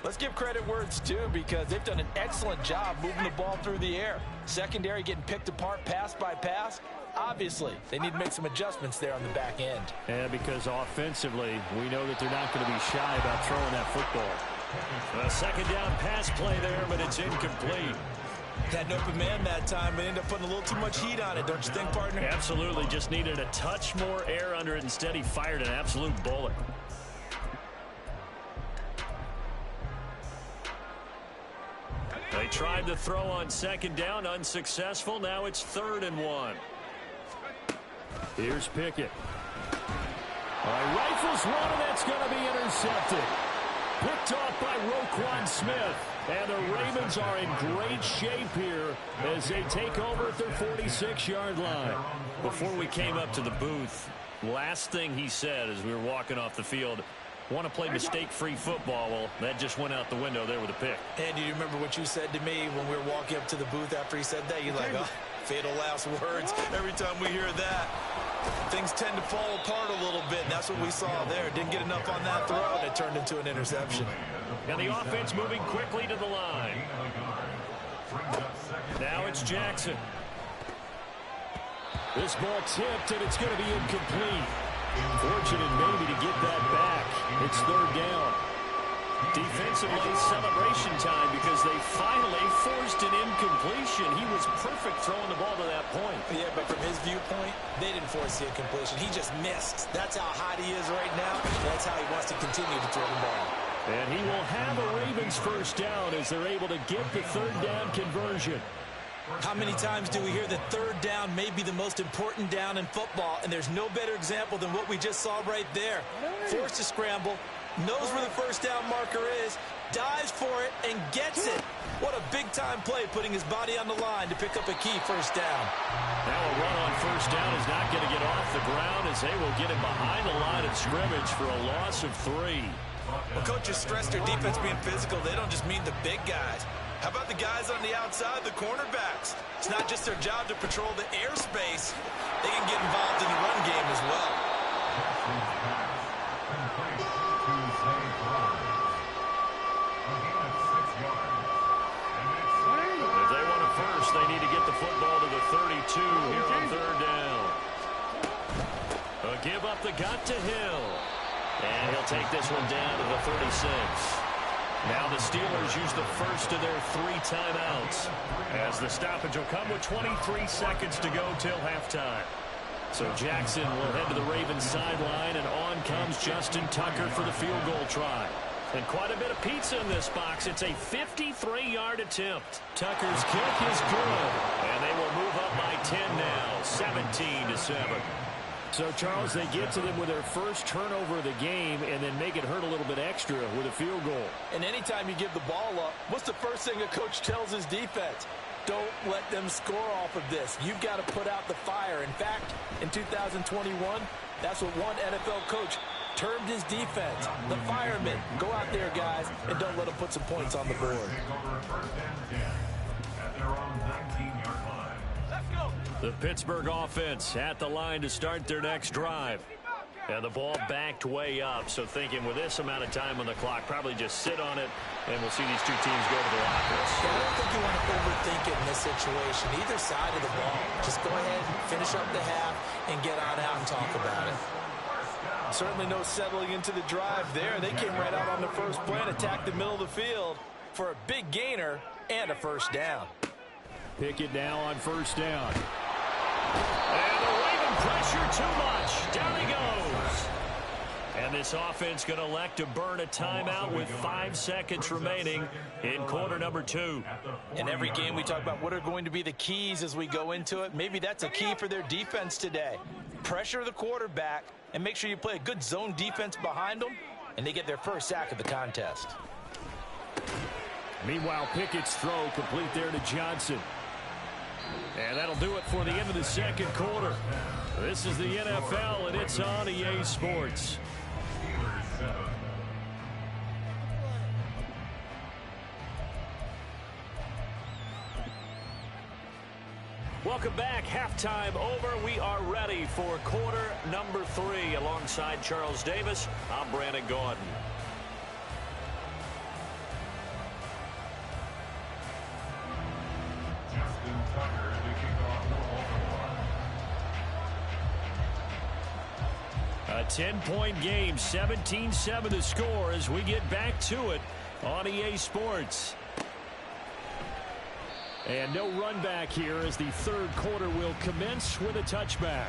let's give credit where it's due, because they've done an excellent job moving the ball through the air. Secondary getting picked apart pass by pass. Obviously, they need to make some adjustments there on the back end. Yeah, because offensively, we know that they're not going to be shy about throwing that football. A second down pass play there, but it's incomplete. Had an open man that time, but ended up putting a little too much heat on it, don't you think, partner? Absolutely, just needed a touch more air under it. Instead, he fired an absolute bullet. They tried to throw on second down, unsuccessful. Now it's 3rd and 1. Here's Pickett. All right, rifles one, and that's going to be intercepted. Picked off by Roquan Smith. And the Ravens are in great shape here as they take over at their 46-yard line. Before we came up to the booth, last thing he said as we were walking off the field, want to play mistake-free football. Well, that just went out the window there with a pick. And do you remember what you said to me when we were walking up to the booth after he said that? You're like, oh, fatal last words. Every time we hear that, things tend to fall apart a little bit, and that's what we saw there. Didn't get enough on that throw, and it turned into an interception. And the offense moving quickly to the line. Now it's Jackson. This ball tipped, and it's going to be incomplete. Fortunate maybe to get that back. It's 3rd down. Defensively, celebration time because they finally forced an incompletion. He was perfect throwing the ball to that point. Yeah, but from his viewpoint, they didn't force the incompletion. He just missed. That's how hot he is right now. That's how he wants to continue to throw the ball. And he will have a Ravens first down as they're able to get the 3rd down conversion. How many times do we hear that 3rd down may be the most important down in football, and there's no better example than what we just saw right there. Forced to scramble, knows where the first down marker is, dives for it, and gets it. What a big-time play, putting his body on the line to pick up a key first down. Now a run on first down is not going to get off the ground as they will get it behind the line of scrimmage for a loss of 3. Well, coaches stress their defense being physical. They don't just mean the big guys. How about the guys on the outside, the cornerbacks? It's not just their job to patrol the airspace. They can get involved in the run game as well. If they want it first, they need to get the football to the 32 here on 3rd down. A give up the gut to Hill. And he'll take this one down to the 36. Now the Steelers use the first of their 3 timeouts as the stoppage will come with 23 seconds to go till halftime. So Jackson will head to the Ravens sideline, and on comes Justin Tucker for the field goal try. And quite a bit of pizza in this box. It's a 53-yard attempt. Tucker's kick is good, and they will move up by 10 now, 17-7. So, Charles, they get to them with their first turnover of the game and then make it hurt a little bit extra with a field goal. And anytime you give the ball up, what's the first thing a coach tells his defense? Don't let them score off of this. You've got to put out the fire. In fact, in 2021, that's what one NFL coach termed his defense. The firemen. Go out there, guys, and don't let them put some points on the board. The Pittsburgh offense at the line to start their next drive. And the ball backed way up, so thinking with this amount of time on the clock, probably just sit on it, and we'll see these two teams go to the lockers. I don't think you want to overthink it in this situation. Either side of the ball. Just go ahead and finish up the half and get on out and talk about it. Certainly no settling into the drive there. They came right out on the first play and attacked the middle of the field for a big gainer and a first down. Pickett now on first down. And the Raven pressure too much. Down he goes. And this offense going to elect to burn a timeout with 5 seconds remaining in quarter number 2. In every game we talk about what are going to be the keys as we go into it. Maybe that's a key for their defense today. Pressure the quarterback and make sure you play a good zone defense behind them, and they get their first sack of the contest. Meanwhile, Pickett's throw complete there to Johnson. And that'll do it for the end of the second quarter. This is the NFL, and it's on EA Sports. Welcome back. Halftime over. We are ready for quarter number 3. Alongside Charles Davis, I'm Brandon Gaudin. A 10-point game, 17-7 the score as we get back to it on EA Sports. And no run back here as the third quarter will commence with a touchback.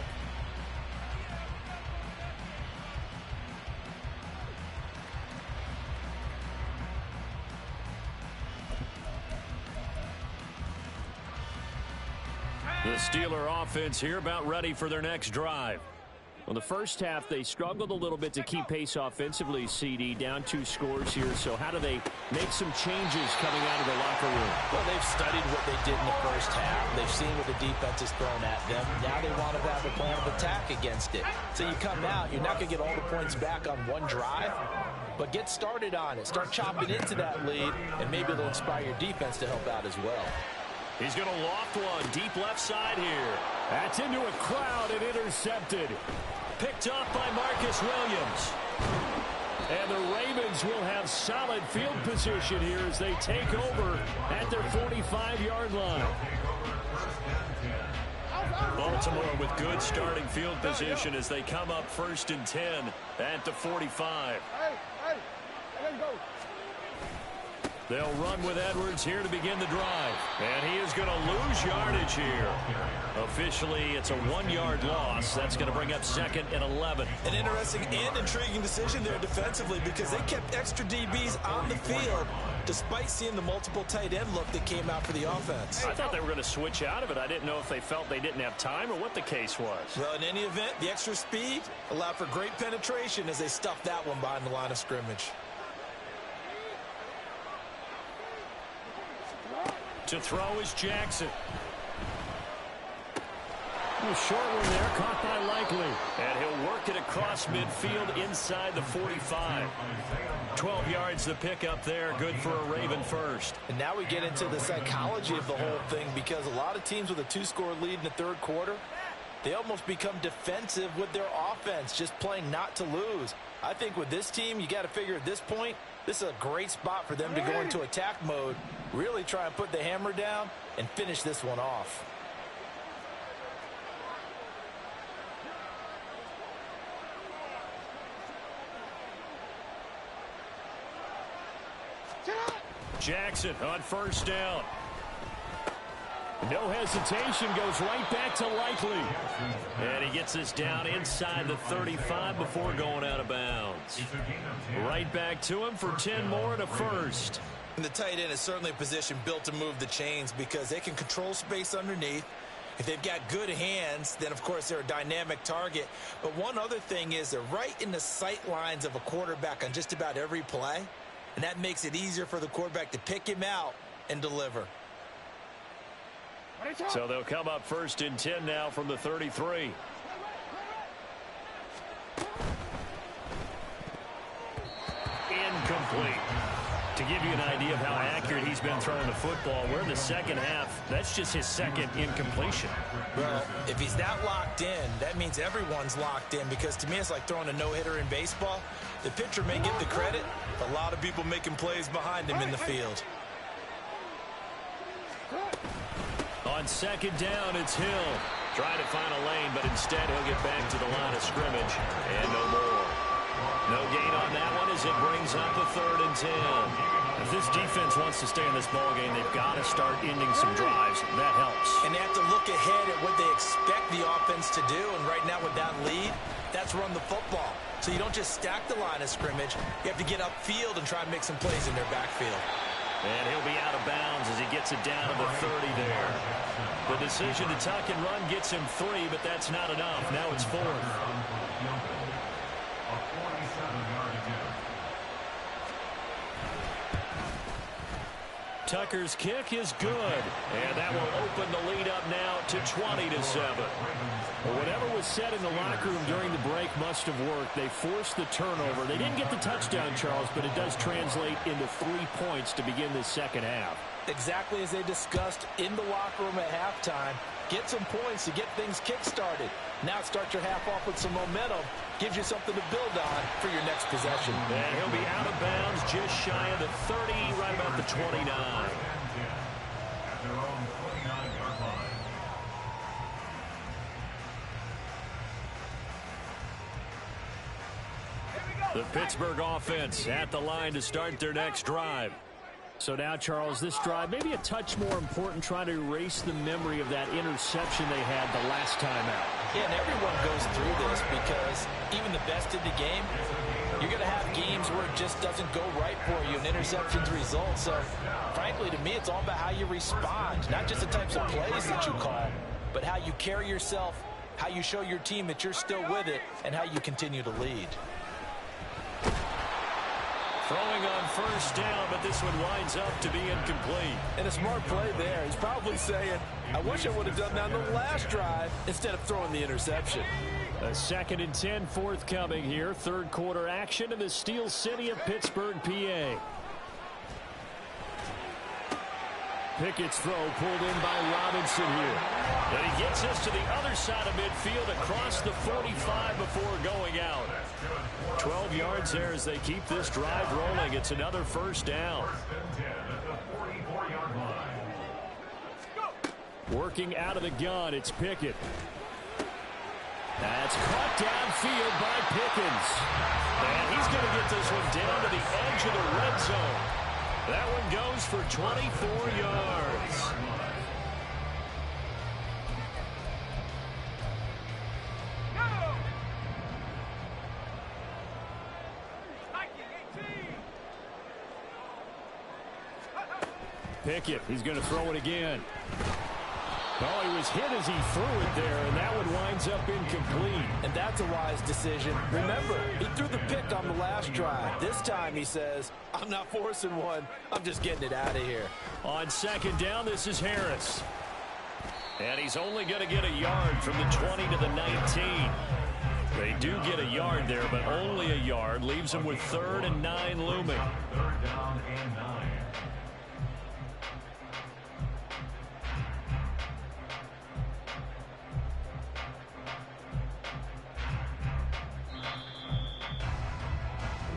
The Steeler offense here about ready for their next drive. Well, the first half, they struggled a little bit to keep pace offensively, CD, down 2 scores here. So how do they make some changes coming out of the locker room? Well, they've studied what they did in the first half. They've seen what the defense has thrown at them. Now they want to have a plan of attack against it. So you come out, you're not going to get all the points back on one drive, but get started on it. Start chopping into that lead, and maybe it'll inspire your defense to help out as well. He's going to loft one deep left side here. That's into a crowd and intercepted. Picked up by Marcus Williams. And the Ravens will have solid field position here as they take over at their 45-yard line. Baltimore with good starting field position as they come up 1st and 10 at the 45. Let's go. They'll run with Edwards here to begin the drive. And he is going to lose yardage here. Officially, it's a 1-yard loss. That's going to bring up 2nd and 11. An interesting and intriguing decision there defensively because they kept extra DBs on the field despite seeing the multiple tight end look that came out for the offense. I thought they were going to switch out of it. I didn't know if they felt they didn't have time or what the case was. Well, in any event, the extra speed allowed for great penetration as they stuffed that one behind the line of scrimmage. To throw is Jackson. A short one there, caught by Likely. And he'll work it across midfield inside the 45. 12 yards to pick up there, good for a Raven first. And now we get into the psychology of the whole thing because a lot of teams with a 2-score lead in the third quarter, they almost become defensive with their offense, just playing not to lose. I think with this team, you got to figure at this point, this is a great spot for them to go into attack mode, really try and put the hammer down and finish this one off. Jackson on first down. No hesitation, goes right back to Likely. And he gets this down inside the 35 before going out of bounds. Right back to him for 10 more and a first. And the tight end is certainly a position built to move the chains because they can control space underneath. If they've got good hands, then, of course, they're a dynamic target. But one other thing is they're right in the sight lines of a quarterback on just about every play. And that makes it easier for the quarterback to pick him out and deliver. So they'll come up 1st and 10 now from the 33. Incomplete. To give you an idea of how accurate he's been throwing the football, we're in the second half. That's just his second incompletion. Well, if he's that locked in, that means everyone's locked in, because to me it's like throwing a no-hitter in baseball. The pitcher may get the credit, a lot of people making plays behind him in the field. On 2nd down, it's Hill. Trying to find a lane, but instead he'll get back to the line of scrimmage. And no more. No gain on that one as it brings up a 3rd and 10. If this defense wants to stay in this ballgame, they've got to start ending some drives. That helps. And they have to look ahead at what they expect the offense to do. And right now with that lead, that's run the football. So you don't just stack the line of scrimmage. You have to get upfield and try and make some plays in their backfield. And he'll be out of bounds as he gets it down to the 30 there. The decision to tuck and run gets him 3, but that's not enough. Now it's 4th. Tucker's kick is good, and that will open the lead up now to 20-7. Well, whatever was said in the locker room during the break must have worked. They forced the turnover. They didn't get the touchdown, Charles, but it does translate into 3 points to begin the second half. Exactly as they discussed in the locker room at halftime. Get some points to get things kick-started. Now start your half off with some momentum. Gives you something to build on for your next possession. And he'll be out of bounds just shy of the 30, right about the 29. The Pittsburgh offense at the line to start their next drive. So now, Charles, this drive maybe a touch more important, trying to erase the memory of that interception they had the last time out. Yeah, and everyone goes through this because even the best in the game, you're going to have games where it just doesn't go right for you and interceptions result. So, frankly, to me, it's all about how you respond, not just the types of plays that you call, but how you carry yourself, how you show your team that you're still with it, and how you continue to lead. Throwing on 1st down, but this one winds up to be incomplete. And a smart play there. He's probably saying, I wish I would have done that on the last drive instead of throwing the interception. A 2nd and 10 forthcoming here. 3rd quarter action in the Steel City of Pittsburgh, PA. Pickett's throw pulled in by Robinson here. And he gets us to the other side of midfield across the 45 before going out. 12 yards there as they keep this drive rolling. It's another 1st down. Working out of the gun, it's Pickett. That's caught downfield by Pickens. And he's going to get this one down to the edge of the red zone. That one goes for 24 yards. Pickett, he's going to throw it again. Oh, he was hit as he threw it there, and that one winds up incomplete. And that's a wise decision. Remember, he threw the pick on the last drive. This time he says, I'm not forcing one. I'm just getting it out of here. On 2nd down, this is Harris. And he's only going to get a yard from the 20 to the 19. They do get a yard there, but only a yard. Leaves them with 3rd and 9 looming. 3rd down and 9.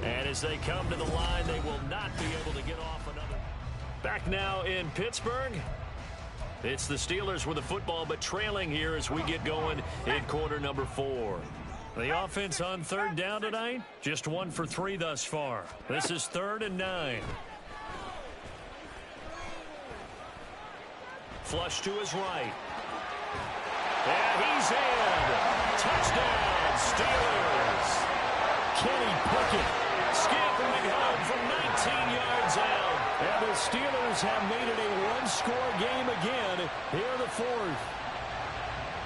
And as they come to the line, they will not be able to get off another. Back now in Pittsburgh. It's the Steelers with the football, but trailing here as we get going in quarter number 4. The offense on 3rd down tonight, just 1 for 3 thus far. This is 3rd and 9. Flush to his right. And he's in. Touchdown, Steelers. Kenny Pickett scampering home from 19 yards out. And the Steelers have made it a one-score game again here in the 4th.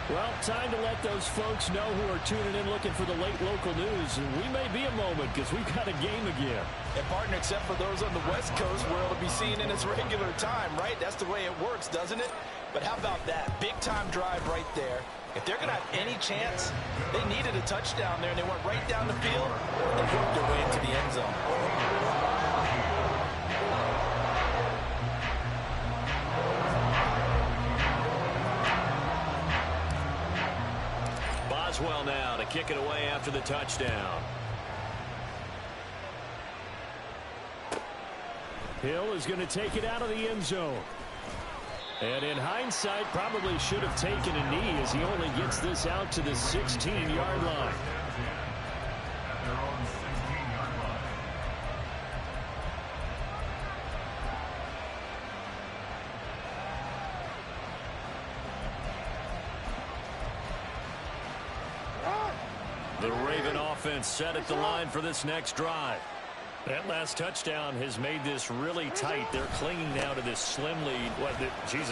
Well, time to let those folks know who are tuning in looking for the late local news. And we may be a moment because we've got a game again. And, partner, except for those on the West Coast where it'll be seen in its regular time, right? That's the way it works, doesn't it? But how about that? Big-time drive right there. If they're going to have any chance, they needed a touchdown there, and they went right down the field and worked their way into the end zone. Boswell now to kick it away after the touchdown. Hill is going to take it out of the end zone. And in hindsight, probably should have taken a knee as he only gets this out to the 16-yard line. Their own 16-yard line. The Raven offense set at the line for this next drive. That last touchdown has made this really tight. They're clinging now to this slim lead.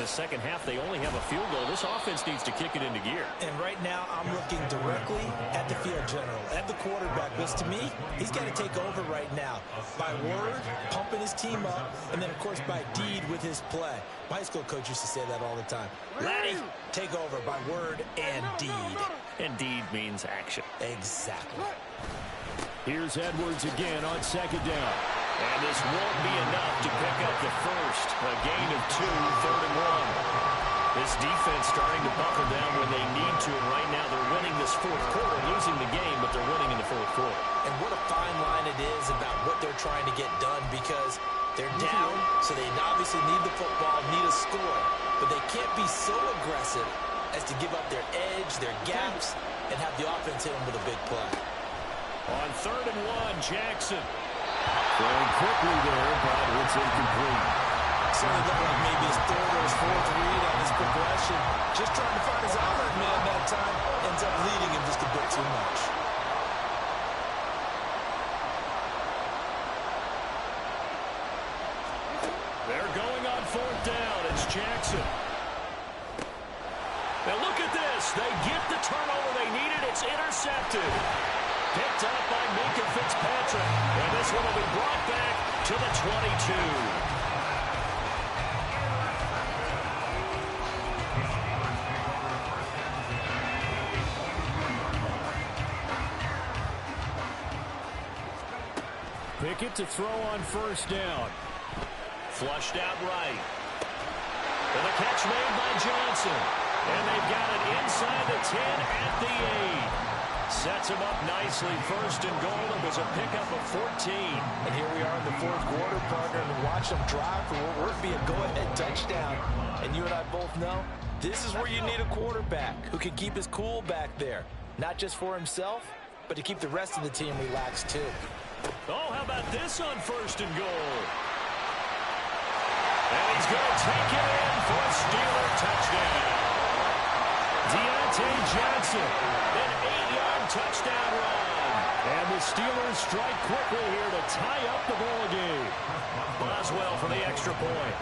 Second half, they only have a field goal. This offense needs to kick it into gear. And right now, I'm looking directly at the field general, at the quarterback. Because to me, he's got to take over right now. By word, pumping his team up, and then, of course, by deed with his play. My high school coach used to say that all the time. Laddie, take over by word and deed. And deed means action. Exactly. Here's Edwards again on second down. And this won't be enough to pick up the first. A gain of 2, 3rd and 1. This defense starting to buckle down when they need to. And right now they're winning this fourth quarter, losing the game, but they're winning in the fourth quarter. And what a fine line it is about what they're trying to get done, because they're down, so they obviously need the football, need a score. But they can't be so aggressive as to give up their edge, their gaps, and have the offense hit them with a big play. On 3rd and 1, Jackson. Throwing quickly there, but it's incomplete. Certainly looked like maybe his 3rd or his 4th read on his progression. Just trying to find his outlet man that time. Ends up leading him just a bit too much. They're going on 4th down. It's Jackson. Now look at this. They get the turnover they needed. It's intercepted. Picked up by Minka Fitzpatrick. And this one will be brought back to the 22. Pickett to throw on 1st down. Flushed out right. And the catch made by Johnson. And they've got it inside the 10 at the 8. Sets him up nicely. 1st and goal. It was a pickup of 14. And here we are in the 4th quarter, partner, and watch them drive for what would be a go-ahead touchdown. And you and I both know this is where you need a quarterback who can keep his cool back there. Not just for himself, but to keep the rest of the team relaxed too. Oh, how about this on 1st and goal? And he's going to take it in for a Steeler touchdown. Deontay Johnson, an 8-yard touchdown run. And the Steelers strike quickly here to tie up the ball game. Boswell for the extra point.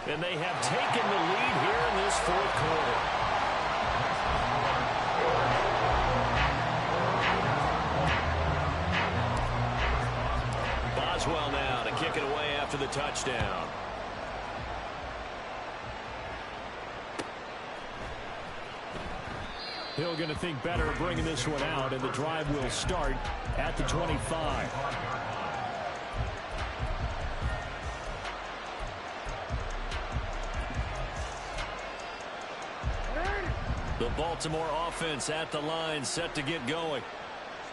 And they have taken the lead here in this 4th quarter. Boswell now to kick it away after the touchdown. Hill going to think better of bringing this one out, and the drive will start at the 25. The Baltimore offense at the line, set to get going.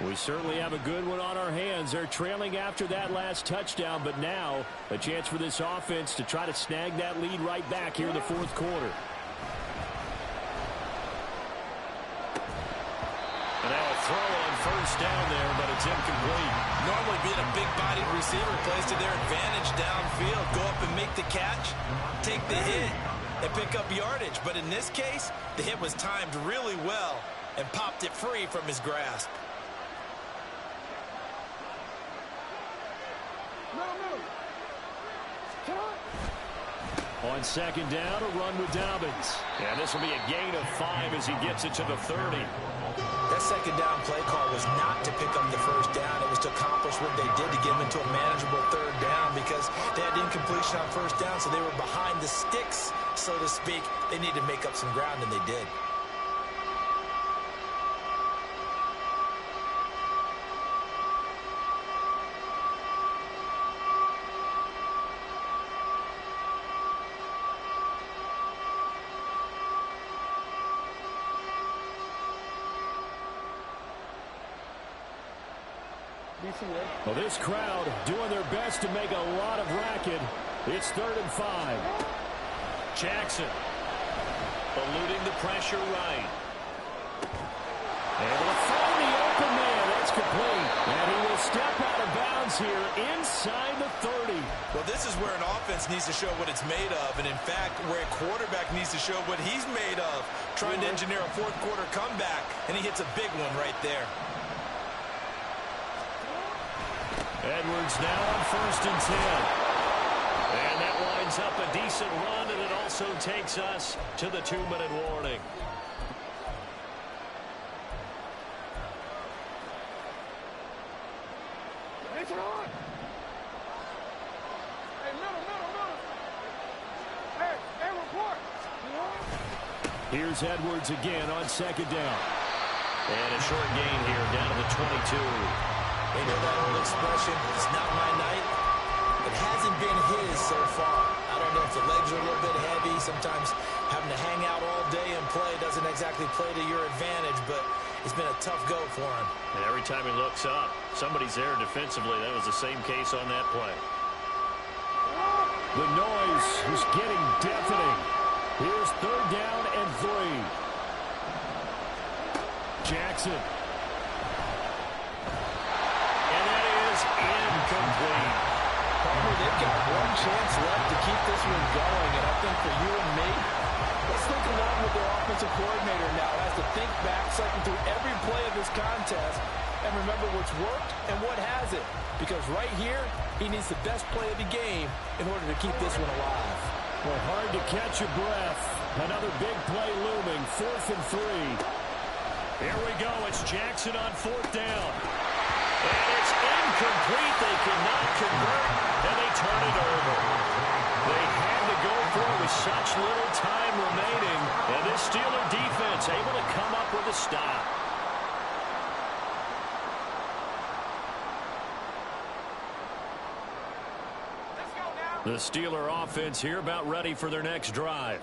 We certainly have a good one on our hands. They're trailing after that last touchdown, but now a chance for this offense to try to snag that lead right back here in the 4th quarter. And now a throw on 1st down there, but it's incomplete. Normally being a big-bodied receiver plays to their advantage downfield. Go up and make the catch, take the hit, and pick up yardage. But in this case, the hit was timed really well and popped it free from his grasp. On second down, a run with Dobbins. And this will be a gain of 5 as he gets it to the 30. That second down play call was not to pick up the first down. It was to accomplish what they did to get them into a manageable third down because they had incompletion on first down, so they were behind the sticks, so to speak. They needed to make up some ground, and they did. Well, this crowd doing their best to make a lot of racket. It's 3rd and 5. Jackson eluding the pressure right. Able to find the open man. That's complete. And he will step out of bounds here inside the 30. Well, this is where an offense needs to show what it's made of. And, in fact, where a quarterback needs to show what he's made of. Trying to engineer a fourth-quarter comeback, and he hits a big one right there. Edwards now on 1st and 10. And that winds up a decent run, and it also takes us to the 2-minute warning. It's on. Hey, middle. Hey, report. Here's Edwards again on 2nd down. And a short gain here down to the 22. They know that old expression, it's not my night. It hasn't been his so far. I don't know if the legs are a little bit heavy. Sometimes having to hang out all day and play doesn't exactly play to your advantage, but it's been a tough go for him. And every time he looks up, somebody's there defensively. That was the same case on that play. The noise is getting deafening. Here's 3rd down and 3. Jackson. Incomplete. Palmer, they've got one chance left to keep this one going, and I think for you and me, let's think along with their offensive coordinator now. Has to think back, cycle through every play of this contest, and remember what's worked and what hasn't. Because right here, he needs the best play of the game in order to keep this one alive. Well, hard to catch your breath. Another big play looming, 4th and 3. Here we go. It's Jackson on 4th down. And it's incomplete. They cannot convert, and they turn it over. They had to go for it with such little time remaining, and this Steeler defense able to come up with a stop. The Steeler offense here about ready for their next drive.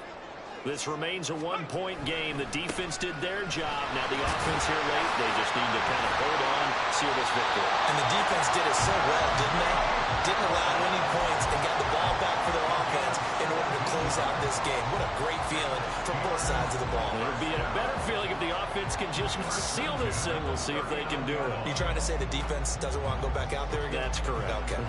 This remains a 1-point game. The defense did their job. Now the offense here late, they just need to kind of hold on, seal this victory. And the defense did it so well, didn't they? Didn't allow any points and got the ball back for their offense in order to close out this game. What a great feeling from both sides of the ball. It'll be a better feeling if the offense can just seal this thing. We'll see if they can do it. You trying to say the defense doesn't want to go back out there again? That's correct. Okay.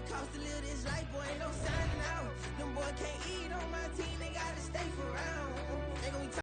Cost a little this life, boy, ain't no signing out. Them boy can't eat on my team, they gotta stay for round. They gon'